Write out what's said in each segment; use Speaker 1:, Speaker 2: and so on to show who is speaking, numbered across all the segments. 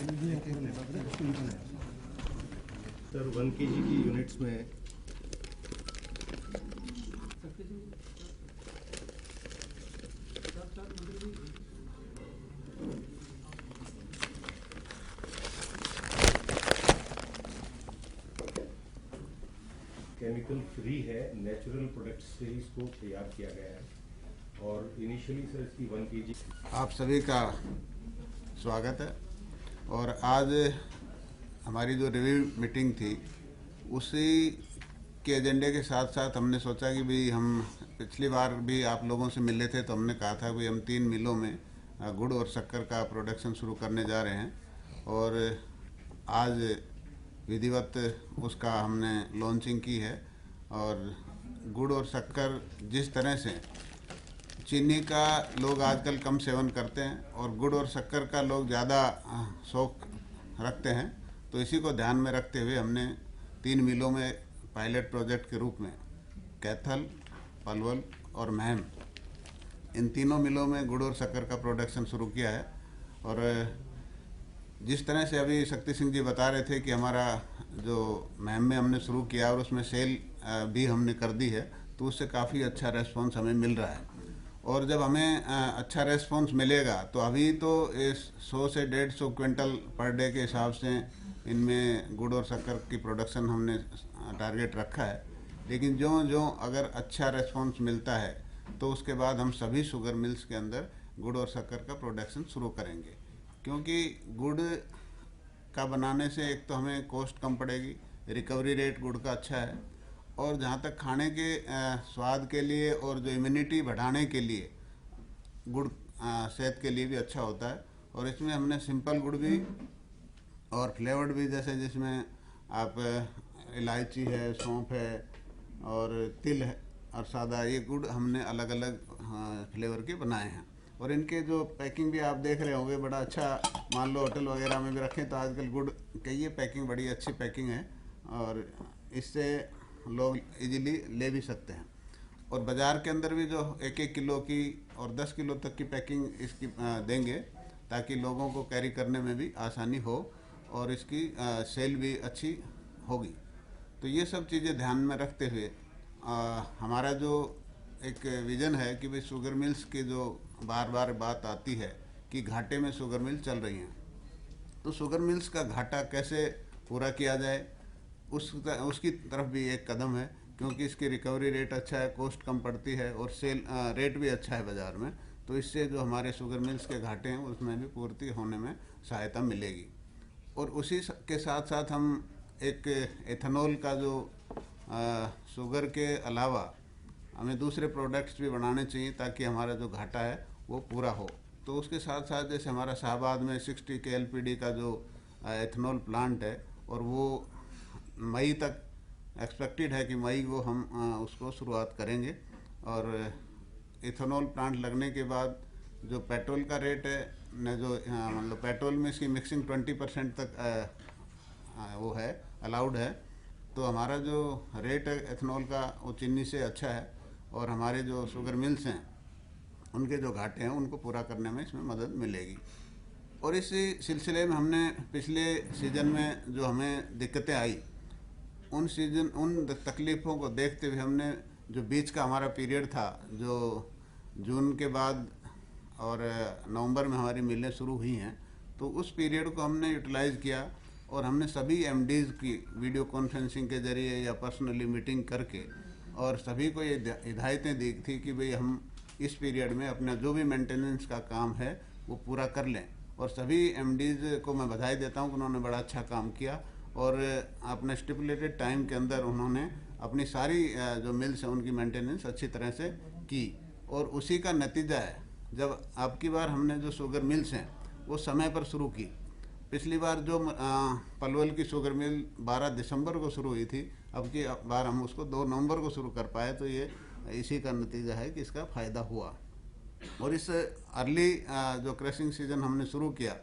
Speaker 1: Sir 1 kg की units में chemical free है, नेचुरल प्रोडक्ट्स से ही इसको तैयार किया गया है और इनिशियली सर इसकी 1 kg।
Speaker 2: आप सभी का स्वागत है। और आज हमारी जो रिव्यू मीटिंग थी उसी के एजेंडे के साथ साथ हमने सोचा कि भाई हम पिछली बार भी आप लोगों से मिले थे तो हमने कहा था कि हम 3 मिलों में गुड़ और शक्कर का प्रोडक्शन शुरू करने जा रहे हैं और आज विधिवत उसका हमने लॉन्चिंग की है। और गुड़ और शक्कर जिस तरह से चीनी का लोग आजकल कम सेवन करते हैं और गुड़ और शक्कर का लोग ज़्यादा शौक रखते हैं, तो इसी को ध्यान में रखते हुए हमने 3 मिलों में पायलट प्रोजेक्ट के रूप में कैथल, पलवल और महम, इन तीनों मिलों में गुड़ और शक्कर का प्रोडक्शन शुरू किया है। और जिस तरह से अभी शक्ति सिंह जी बता रहे थे कि हमारा जो महम में हमने शुरू किया और उसमें सेल भी हमने कर दी है, तो उससे काफ़ी अच्छा रेस्पॉन्स हमें मिल रहा है। और जब हमें अच्छा रेस्पॉन्स मिलेगा तो अभी तो इस 100 से 150 क्विंटल पर डे के हिसाब से इनमें गुड़ और शक्कर की प्रोडक्शन हमने टारगेट रखा है। लेकिन जो जो अगर अच्छा रेस्पॉन्स मिलता है तो उसके बाद हम सभी शुगर मिल्स के अंदर गुड़ और शक्कर का प्रोडक्शन शुरू करेंगे, क्योंकि गुड़ का बनाने से एक तो हमें कॉस्ट कम पड़ेगी, रिकवरी रेट गुड़ का अच्छा है, और जहाँ तक खाने के स्वाद के लिए और जो इम्यूनिटी बढ़ाने के लिए गुड़ सेहत के लिए भी अच्छा होता है। और इसमें हमने सिंपल गुड़ भी और फ्लेवर्ड भी, जैसे जिसमें आप इलायची है, सौंफ है और तिल है और सादा, ये गुड़ हमने अलग अलग फ्लेवर के बनाए हैं। और इनके जो पैकिंग भी आप देख रहे होंगे बड़ा अच्छा, मान लो होटल वगैरह में भी रखें तो आजकल गुड़ की ये पैकिंग बड़ी अच्छी पैकिंग है और इससे लोग इजीली ले भी सकते हैं। और बाज़ार के अंदर भी जो 1-1 किलो की और 10 किलो तक की पैकिंग इसकी देंगे ताकि लोगों को कैरी करने में भी आसानी हो और इसकी सेल भी अच्छी होगी। तो ये सब चीज़ें ध्यान में रखते हुए हमारा जो एक विज़न है कि भाई शुगर मिल्स की जो बार बार बात आती है कि घाटे में शुगर मिल चल रही हैं, तो शुगर मिल्स का घाटा कैसे पूरा किया जाए उसकी तरफ भी एक कदम है, क्योंकि इसकी रिकवरी रेट अच्छा है, कॉस्ट कम पड़ती है और सेल रेट भी अच्छा है बाज़ार में। तो इससे जो हमारे शुगर मिल्स के घाटे हैं उसमें भी पूर्ति होने में सहायता मिलेगी। और उसी के साथ साथ हम एक एथेनॉल का जो शुगर के अलावा हमें दूसरे प्रोडक्ट्स भी बनाने चाहिए ताकि हमारा जो घाटा है वो पूरा हो। तो उसके साथ साथ जैसे हमारा शाहबाद में 60 KLPD का जो एथेनॉल प्लांट है, और वो मई तक एक्सपेक्टेड है कि मई को हम उसको शुरुआत करेंगे। और इथेनॉल प्लांट लगने के बाद जो पेट्रोल का रेट है न, जो मतलब पेट्रोल में इसकी मिक्सिंग 20% तक वो है, अलाउड है, तो हमारा जो रेट है एथेनॉल का वो चीनी से अच्छा है और हमारे जो शुगर मिल्स हैं उनके जो घाटे हैं उनको पूरा करने में इसमें मदद मिलेगी। और इसी सिलसिले में हमने पिछले सीज़न में जो हमें दिक्कतें आई उन तकलीफ़ों को देखते हुए हमने जो बीच का हमारा पीरियड था, जो जून के बाद और नवंबर में हमारी मिलें शुरू हुई हैं, तो उस पीरियड को हमने यूटिलाइज़ किया और हमने सभी MDs की वीडियो कॉन्फ्रेंसिंग के ज़रिए या पर्सनली मीटिंग करके और सभी को ये हिदायतें दी थी कि भाई हम इस पीरियड में अपना जो भी मेंटेनेंस का काम है वो पूरा कर लें। और सभी MDs को मैं बधाई देता हूँ कि उन्होंने बड़ा अच्छा काम किया और अपने स्टिपुलेटेड टाइम के अंदर उन्होंने अपनी सारी जो मिल्स हैं उनकी मेंटेनेंस अच्छी तरह से की। और उसी का नतीजा है जब आपकी बार हमने जो शुगर मिल्स हैं वो समय पर शुरू की। पिछली बार जो पलवल की शुगर मिल 12 दिसंबर को शुरू हुई थी, अब की बार हम उसको 2 नवंबर को शुरू कर पाए, तो ये इसी का नतीजा है कि इसका फ़ायदा हुआ। और इस अर्ली जो क्रशिंग सीज़न हमने शुरू किया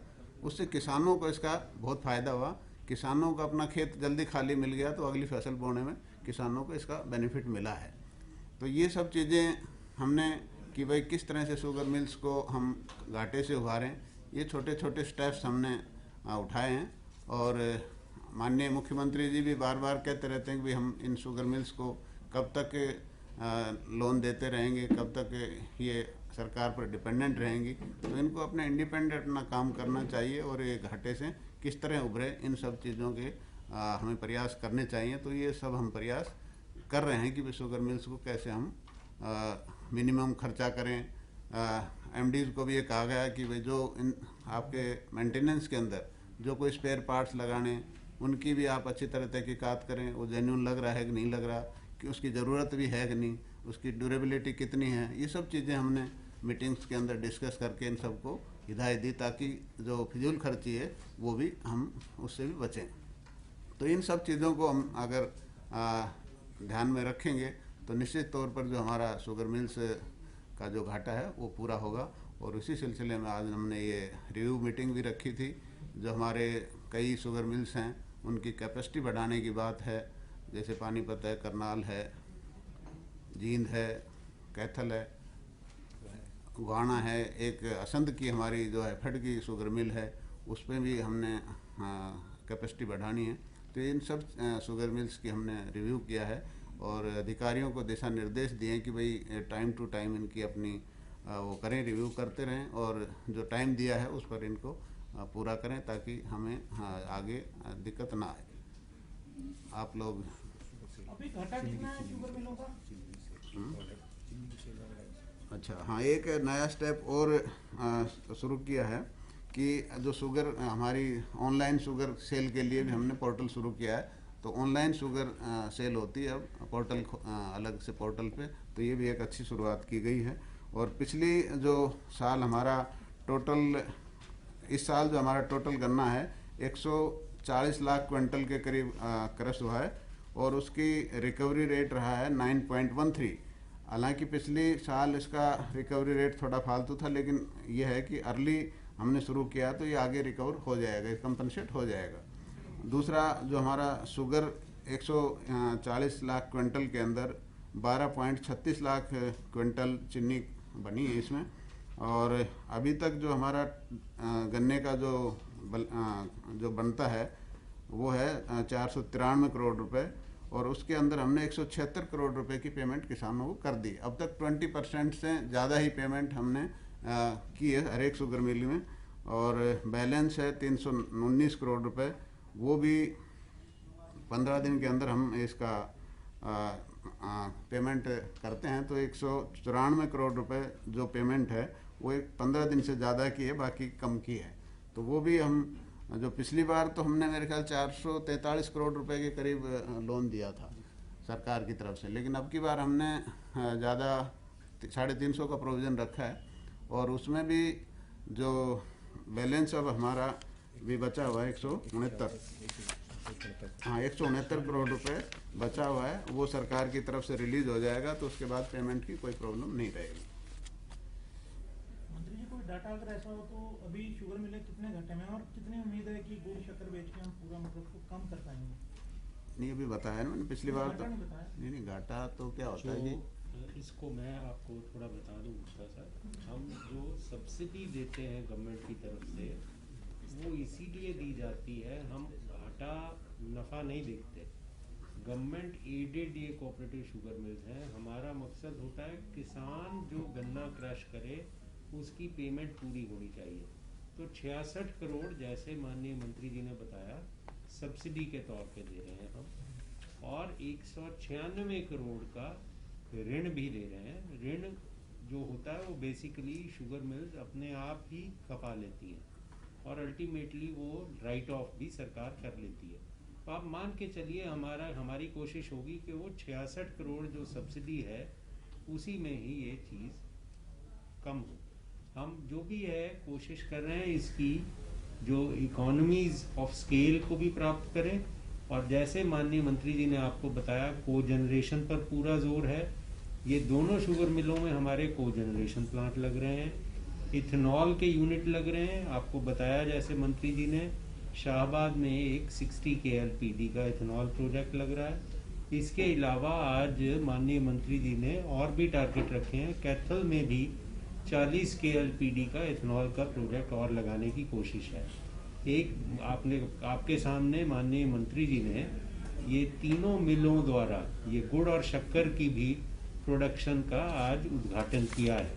Speaker 2: उससे किसानों को इसका बहुत फ़ायदा हुआ। किसानों को अपना खेत जल्दी खाली मिल गया तो अगली फसल बोने में किसानों को इसका बेनिफिट मिला है। तो ये सब चीज़ें हमने कि भाई किस तरह से शुगर मिल्स को हम घाटे से उभारें, ये छोटे छोटे स्टेप्स हमने उठाए हैं। और माननीय मुख्यमंत्री जी भी बार बार कहते रहते हैं कि भाई हम इन शुगर मिल्स को कब तक लोन देते रहेंगे, कब तक ये सरकार पर डिपेंडेंट रहेंगी। तो इनको अपने इंडिपेंडेंट अपना काम करना चाहिए और ये घाटे से किस तरह उभरे, इन सब चीज़ों के हमें प्रयास करने चाहिए। तो ये सब हम प्रयास कर रहे हैं कि शुगर मिल्स को कैसे हम मिनिमम खर्चा करें। एमडीज को भी ये कहा गया है कि भाई जो इन आपके मेंटेनेंस के अंदर जो कोई स्पेयर पार्ट्स लगाने, उनकी भी आप अच्छी तरह तहकीकात करें, वो जेन्युइन लग रहा है कि नहीं लग रहा, कि उसकी ज़रूरत भी है कि नहीं, उसकी ड्यूरेबिलिटी कितनी है। ये सब चीज़ें हमने मीटिंग्स के अंदर डिस्कस करके इन सबको हिदायत दी, ताकि जो फिजूल खर्ची है वो भी हम उससे भी बचें। तो इन सब चीज़ों को हम अगर ध्यान में रखेंगे तो निश्चित तौर पर जो हमारा शुगर मिल्स का जो घाटा है वो पूरा होगा। और इसी सिलसिले में आज हमने ये रिव्यू मीटिंग भी रखी थी। जो हमारे कई शुगर मिल्स हैं उनकी कैपेसिटी बढ़ाने की बात है, जैसे पानीपत है, करनाल है, जींद है, कैथल है, गोहाना है, एक असंध की हमारी जो है फट की शुगर मिल है, उस पर भी हमने कैपेसिटी बढ़ानी है। तो इन सब शुगर मिल्स की हमने रिव्यू किया है और अधिकारियों को दिशा निर्देश दिए हैं कि भाई टाइम टू टाइम इनकी अपनी वो करें, रिव्यू करते रहें और जो टाइम दिया है उस पर इनको पूरा करें, ताकि हमें आगे दिक्कत ना आए। आप लोग
Speaker 3: अभी घाटा कितना है शुगर मिलों का?
Speaker 2: अच्छा, हाँ, एक नया स्टेप और शुरू किया है कि जो शुगर हमारी ऑनलाइन शुगर सेल के लिए भी हमने पोर्टल शुरू किया है। तो ऑनलाइन शुगर सेल होती है अब पोर्टल अलग से पोर्टल पे, तो ये भी एक अच्छी शुरुआत की गई है। और पिछली जो साल हमारा टोटल, इस साल जो हमारा टोटल गन्ना है 140 लाख क्विंटल के करीब क्रश हुआ है और उसकी रिकवरी रेट रहा है 9.13। हालांकि पिछली साल इसका रिकवरी रेट थोड़ा फालतू था, लेकिन यह है कि अर्ली हमने शुरू किया तो ये आगे रिकवर हो जाएगा, कंपनसेट हो जाएगा। दूसरा जो हमारा शुगर 140 लाख क्विंटल के अंदर 12.36 लाख क्विंटल चीनी बनी है इसमें। और अभी तक जो हमारा गन्ने का जो बनता है वो है 493 करोड़ रुपए और उसके अंदर हमने 176 करोड़ रुपए की पेमेंट किसानों को कर दी। अब तक 20% से ज़्यादा ही पेमेंट हमने की है हर एक शुगर मिल में। और बैलेंस है 319 करोड़ रुपए, वो भी 15 दिन के अंदर हम इसका पेमेंट करते हैं। तो 194 करोड़ रुपए जो पेमेंट है वो 15 दिन से ज़्यादा की है, बाकी कम की है। तो वो भी हम, जो पिछली बार तो हमने मेरे ख्याल 443 करोड़ रुपए के करीब लोन दिया था सरकार की तरफ से, लेकिन अब की बार हमने ज़्यादा 350 का प्रोविज़न रखा है और उसमें भी जो बैलेंस अब हमारा भी बचा हुआ है 169 करोड़ रुपए बचा हुआ है, वो सरकार की तरफ से रिलीज हो जाएगा। तो उसके बाद पेमेंट की कोई प्रॉब्लम नहीं रहेगी।
Speaker 3: मंत्री जी, कोई डाटा अगर ऐसा हो तो अभी शुगर मिलें कितने घाटे में और कितनी उम्मीद है कि गुड़ शक्कर बेच के हम पूरा मतलब को कम कर पाएंगे?
Speaker 2: नहीं, अभी बताया ना मैंने पिछली बार तो नहीं घाटा तो क्या होता है जी,
Speaker 4: इसको मैं आपको थोड़ा बता दूं गुप्ता सर। हम जो सब्सिडी देते हैं गवर्नमेंट की तरफ से वो इसीलिए दी जाती है, हम घाटा नफ़ा नहीं देखते। गवर्नमेंट एडेड ये कोऑपरेटिव शुगर मिल्स हैं। हमारा मकसद होता है किसान जो गन्ना क्रश करे उसकी पेमेंट पूरी होनी चाहिए। तो 66 करोड़ जैसे माननीय मंत्री जी ने बताया सब्सिडी के तौर पे दे रहे हैं हम, और 196 करोड़ का ऋण भी दे रहे हैं। ऋण जो होता है वो बेसिकली शुगर मिल्स अपने आप ही खपा लेती हैं और अल्टीमेटली वो राइट ऑफ भी सरकार कर लेती है। तो आप मान के चलिए हमारी कोशिश होगी कि वो 66 करोड़ जो सब्सिडी है उसी में ही ये चीज़ कम हो। हम जो भी है कोशिश कर रहे हैं इसकी जो इकोनॉमीज ऑफ स्केल को भी प्राप्त करें, और जैसे माननीय मंत्री जी ने आपको बताया को जनरेशन पर पूरा जोर है। ये दोनों शुगर मिलों में हमारे को जनरेशन प्लांट लग रहे हैं, इथेनॉल के यूनिट लग रहे हैं। आपको बताया जैसे मंत्री जी ने शाहबाद में एक 60 KLPD का इथेनॉल प्रोजेक्ट लग रहा है। इसके अलावा आज माननीय मंत्री जी ने और भी टारगेट रखे हैं, कैथल में भी 40 KLPD का इथेनॉल का प्रोजेक्ट और लगाने की कोशिश है। एक आपके सामने माननीय मंत्री जी ने ये तीनों मिलों द्वारा ये गुड़ और शक्कर की भी प्रोडक्शन का आज उद्घाटन किया है।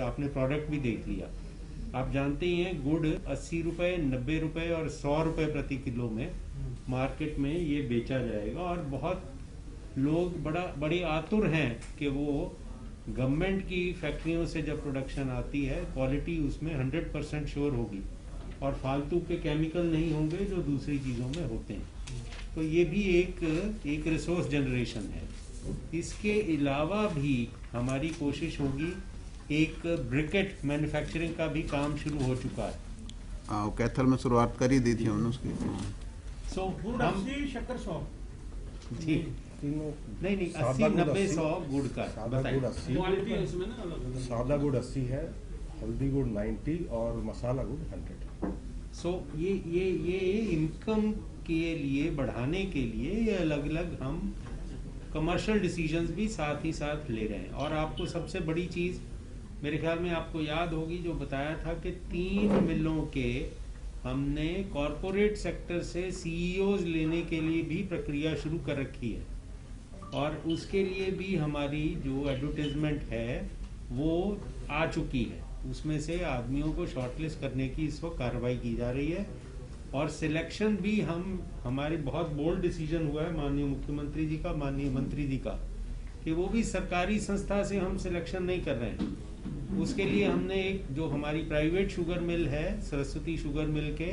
Speaker 4: आपने प्रोडक्ट भी देख लिया। आप जानते ही हैं गुड़ 80 रुपये, 90 रुपये और 100 रुपये प्रति किलो में मार्केट में ये बेचा जाएगा, और बहुत लोग बड़े आतुर हैं कि वो गवर्नमेंट की फैक्ट्रियों से जब प्रोडक्शन आती है क्वालिटी उसमें 100% श्योर होगी और फालतू के केमिकल नहीं होंगे जो दूसरी चीज़ों में होते हैं। तो ये भी एक रिसोर्स जनरेशन है। इसके अलावा भी हमारी कोशिश होगी, एक ब्रिकेट मैन्युफैक्चरिंग का भी काम शुरू हो चुका है।
Speaker 2: हाँ, कैथल में शुरुआत कर ही दी थी हमने उसकी।
Speaker 3: गुड़
Speaker 4: हम
Speaker 3: 80, शक्कर 100।
Speaker 4: जी नहीं 80, 90, 100 गुड़ का
Speaker 1: सादा गुड़ 80,
Speaker 3: क्वालिटी है उसमें ना अलग।
Speaker 1: सादा गुड़ 80 है, हल्दी गुड़ 90 और मसाला गुड़ 100।
Speaker 4: ये इनकम के लिए बढ़ाने के लिए ये अलग अलग हम कमर्शियल डिसीजंस भी साथ ही साथ ले रहे हैं। और आपको सबसे बड़ी चीज़ मेरे ख्याल में आपको याद होगी जो बताया था कि 3 मिलों के हमने कॉरपोरेट सेक्टर से सीईओज लेने के लिए भी प्रक्रिया शुरू कर रखी है, और उसके लिए भी हमारी जो एडवर्टाइजमेंट है वो आ चुकी है। उसमें से आदमियों को शॉर्टलिस्ट करने की इस वक्त कार्रवाई की जा रही है, और सिलेक्शन भी हमारे बहुत बोल्ड डिसीजन हुआ है माननीय मुख्यमंत्री जी का, माननीय मंत्री जी का, कि वो भी सरकारी संस्था से हम सिलेक्शन नहीं कर रहे हैं। उसके लिए हमने एक जो हमारी प्राइवेट शुगर मिल है, सरस्वती शुगर मिल के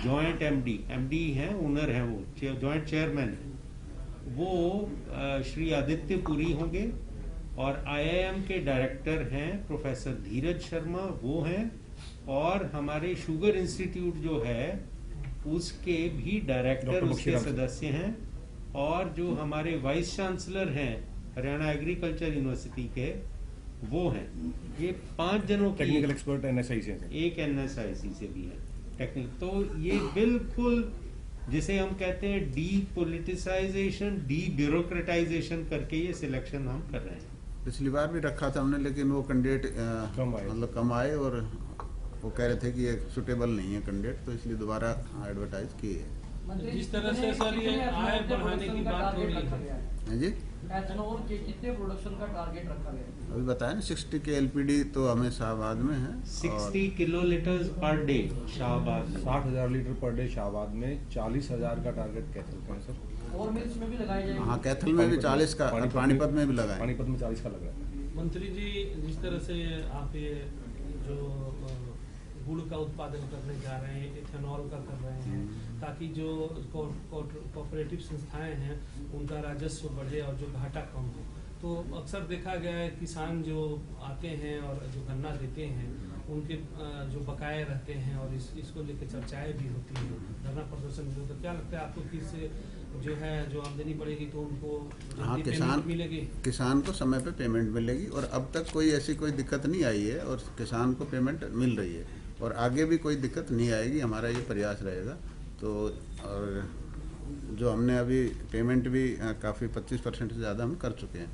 Speaker 4: जॉइंट एमडी हैं, ओनर हैं, वो जॉइंट चेयरमैन हैं, वो श्री आदित्य पुरी होंगे, और आईआईएम के डायरेक्टर हैं प्रोफेसर धीरज शर्मा, वो हैं, और हमारे शुगर इंस्टीट्यूट जो है उसके भी डायरेक्टर उसके सदस्य हैं, और जो हमारे वाइस चांसलर हैं हरियाणा एग्रीकल्चर यूनिवर्सिटी के, वो हैं। ये 5 जनों की
Speaker 1: टेक्निकल एक्सपर्ट एनएसआई से,
Speaker 4: एक एनएसआईसी से भी है टेक्निक। तो ये बिल्कुल जिसे हम कहते हैं डीपोलिटिसाइजेशन, डीब्यूरोक्रेटाइजेशन करके ये सिलेक्शन हम कर रहे हैं।
Speaker 2: पिछली बार भी रखा था हमने, लेकिन वो कैंडिडेट मतलब कम आए, और वो कह रहे थे कि ये सुटेबल नहीं है कैंडिडेट, तो इसलिए दोबारा एडवर्टाइज किए है।
Speaker 3: जिस तरह से सर ये आय बढ़ाने की बात हो रही है
Speaker 2: जी,
Speaker 5: एथेनॉल के कितने प्रोडक्शन का टारगेट रखा गया है?
Speaker 2: अभी बताया ना 60 के एलपीडी तो हमें शाहबाद में है,
Speaker 4: 60 किलोलीटर पर डे शाहबाद में,
Speaker 1: 60,000 लीटर पर डे शाहबाद में, 40,000 का टारगेट कैथल का है सर।
Speaker 5: और मिल्स में भी लगाए जाएंगे?
Speaker 2: हाँ, कैथल में भी 40 का, पानीपत में भी लगाए।
Speaker 1: पानीपत में 40 का लग रहा है।
Speaker 3: मंत्री जी, जिस तरह से आप ये जो गुड़ का उत्पादन करने जा रहे हैं, इथेनॉल का कर रहे हैं, ताकि जो कोऑपरेटिव संस्थाएं हैं उनका राजस्व बढ़े और जो घाटा कम हो, तो अक्सर देखा गया है किसान जो आते हैं और जो गन्ना देते हैं उनके जो बकाये रहते हैं, और इसको लेकर चर्चाएं भी होती हैं, धरना प्रदर्शन भी होता है। क्या लगता है आपको कि इससे जो है जो आमदनी बढ़ेगी तो उनको
Speaker 2: हाँ,
Speaker 3: पेमेंट मिलेगी?
Speaker 2: किसान को समय पे पेमेंट मिलेगी, और अब तक कोई ऐसी कोई दिक्कत नहीं आई है, और किसान को पेमेंट मिल रही है, और आगे भी कोई दिक्कत नहीं आएगी, हमारा ये प्रयास रहेगा। तो और जो हमने अभी पेमेंट भी काफ़ी 25% से ज़्यादा हम कर चुके हैं।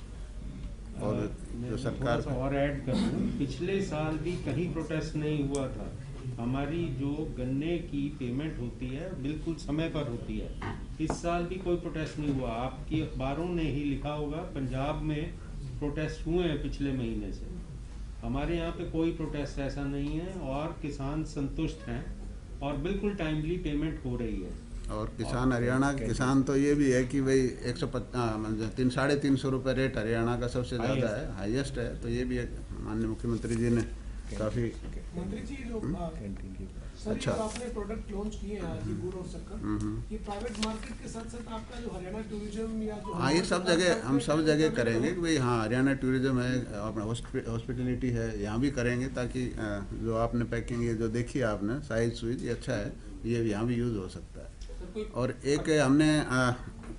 Speaker 2: और जो सरकार
Speaker 4: और ऐड कर दूं, पिछले साल भी कहीं प्रोटेस्ट नहीं हुआ था। हमारी जो गन्ने की पेमेंट होती है बिल्कुल समय पर होती है। इस साल भी कोई प्रोटेस्ट नहीं हुआ। आपकी अखबारों ने ही लिखा होगा पंजाब में प्रोटेस्ट हुए हैं पिछले महीने से। हमारे यहाँ पे कोई प्रोटेस्ट ऐसा नहीं है, और किसान संतुष्ट हैं, और बिल्कुल टाइमली पेमेंट हो रही है।
Speaker 2: और किसान हरियाणा के किसान तो ये भी है कि भाई 350 रुपये रेट हरियाणा का सबसे ज़्यादा है, हाईएस्ट है। तो ये भी माननीय मुख्यमंत्री जी ने काफ़ी
Speaker 6: मंत्री जी जो सर
Speaker 2: अच्छा।
Speaker 6: जो आपने प्रोडक्ट लॉन्च किए हैं आज गुड़ और शक्कर, ये प्राइवेट मार्केट के साथ साथ आपका जो हरियाणा टूरिज्म या जो
Speaker 2: हाँ, ये सब जगह हम सब जगह करेंगे कि भाई हाँ, हरियाणा टूरिज्म है, अपना हॉस्पिटलिटी है, यहाँ भी करेंगे, ताकि जो आपने पैकिंग ये जो देखी है आपने साइज सुइज, ये अच्छा है, ये यहाँ भी यूज़ हो सकता है। और एक हमने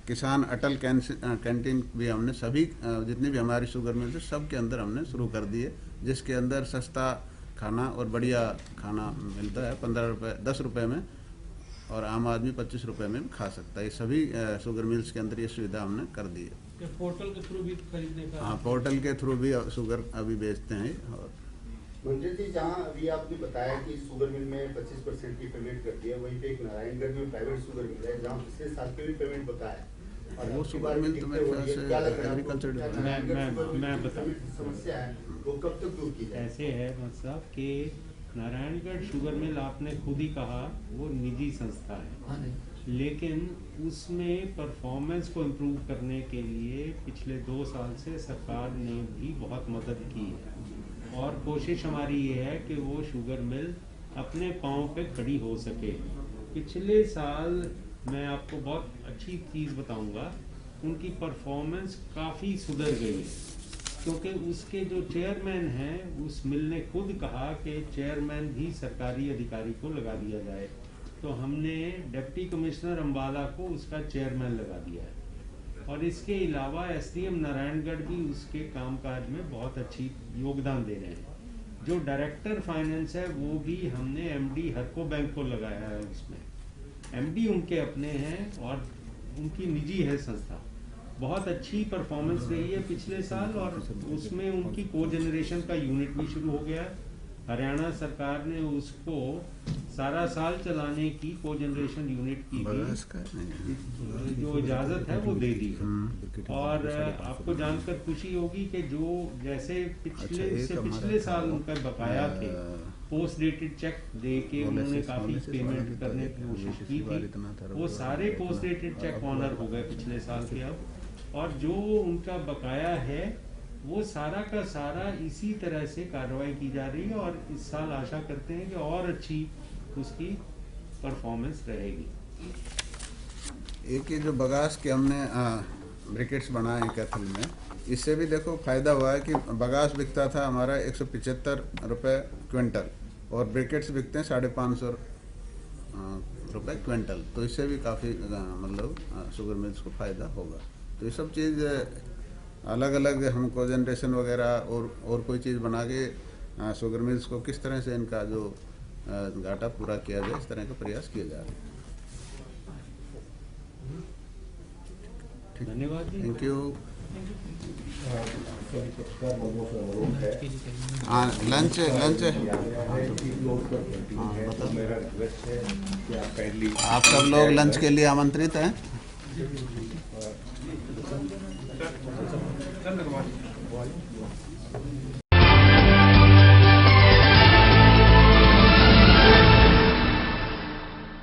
Speaker 2: किसान अटल कैंटीन भी हमने सभी जितनी भी हमारी शुगर मिल है सब के अंदर हमने शुरू कर दी है, जिसके अंदर सस्ता खाना और बढ़िया खाना मिलता है 15 रुपये 10 रुपये में, और आम आदमी 25 रुपये में भी खा सकता है। ये सभी शुगर मिल्स के अंदर ये सुविधा हमने कर दी है।
Speaker 3: पोर्टल के थ्रू भी खरीदने का?
Speaker 2: हाँ, पोर्टल के थ्रू भी शुगर अभी बेचते हैं। और
Speaker 7: मंत्री जी, जहाँ अभी आपने बताया कि शुगर मिल में 25% की पेमेंट करती है, वहीं पे एक नारायणगढ़ में प्राइवेट शुगर मिल है जहाँ पिछले साल पे भी पेमेंट बकाया है। और
Speaker 2: वो
Speaker 7: अब की
Speaker 2: शुगर
Speaker 7: बार
Speaker 2: मिल तो मेरे ख्याल से
Speaker 7: क्या लग रहा है आपको?
Speaker 2: एग्रीकल्चर
Speaker 7: क्या
Speaker 2: डिपार्टमेंट।
Speaker 7: नारायणगढ़ शुगर मिल
Speaker 4: मैं
Speaker 7: की
Speaker 4: बता-
Speaker 7: पेमेंट समस्या है वो कब तक दूर की जाए?
Speaker 4: ऐसे है मतलब कि नारायणगढ़ शुगर मिल आपने खुद ही कहा वो निजी संस्था है,
Speaker 5: हाँ जी।
Speaker 4: लेकिन उसमें परफॉर्मेंस को इम्प्रूव करने के लिए पिछले 2 साल से सरकार ने भी बहुत मदद की है और कोशिश हमारी ये है कि वो शुगर मिल अपने पाँव पे खड़ी हो सके। पिछले साल मैं आपको बहुत अच्छी चीज़ बताऊंगा, उनकी परफॉर्मेंस काफ़ी सुधर गई है क्योंकि उसके जो चेयरमैन हैं उस मिल ने खुद कहा कि चेयरमैन भी सरकारी अधिकारी को लगा दिया जाए, तो हमने डिप्टी कमिश्नर अम्बाला को उसका चेयरमैन लगा दिया है और इसके अलावा एसडीएम नारायणगढ़ भी उसके कामकाज में बहुत अच्छी योगदान दे रहे हैं। जो डायरेक्टर फाइनेंस है वो भी हमने एमडी हरको बैंक को लगाया है, उसमें एमडी उनके अपने हैं और उनकी निजी है संस्था। बहुत अच्छी परफॉर्मेंस रही है पिछले साल और उसमें उनकी को जनरेशन का यूनिट भी शुरू हो गया। हरियाणा सरकार ने उसको सारा साल चलाने की को जनरेशन यूनिट की भी जो इजाज़त है वो दे दी है। और आपको जानकर खुशी होगी कि जो जैसे पिछले साल उनका बकाया थे, पोस्ट डेटेड चेक दे के उन्होंने काफ़ी पेमेंट करने की कोशिश की थी, वो सारे पोस्ट डेटेड चेक ऑनर हो गए पिछले साल के अब, और जो उनका बकाया है वो सारा का सारा इसी तरह से कार्रवाई की जा रही है और इस साल आशा करते हैं कि और अच्छी उसकी परफॉर्मेंस रहेगी।
Speaker 2: एक ये जो बगास के हमने ब्रिकेट्स बनाए हैं कैथल में, इससे भी देखो फायदा हुआ है कि बगास बिकता था हमारा 175 रुपये क्विंटल और ब्रिकेट्स बिकते हैं 550 रुपये क्विंटल, तो इससे भी काफ़ी मतलब शुगर मिल्स को फ़ायदा होगा। तो ये सब चीज़ अलग अलग हमको जनरेशन वगैरह और कोई चीज़ बना के शुगर मिल्स को किस तरह से इनका जो घाटा पूरा किया जाए, इस तरह का प्रयास किया जा रहा है।
Speaker 4: धन्यवाद जी।
Speaker 2: Thank you. हाँ, लंच
Speaker 1: मेरा रिक्वेस्ट है कि आप काइंडली
Speaker 2: आप सब लोग लंच के लिए आमंत्रित हैं।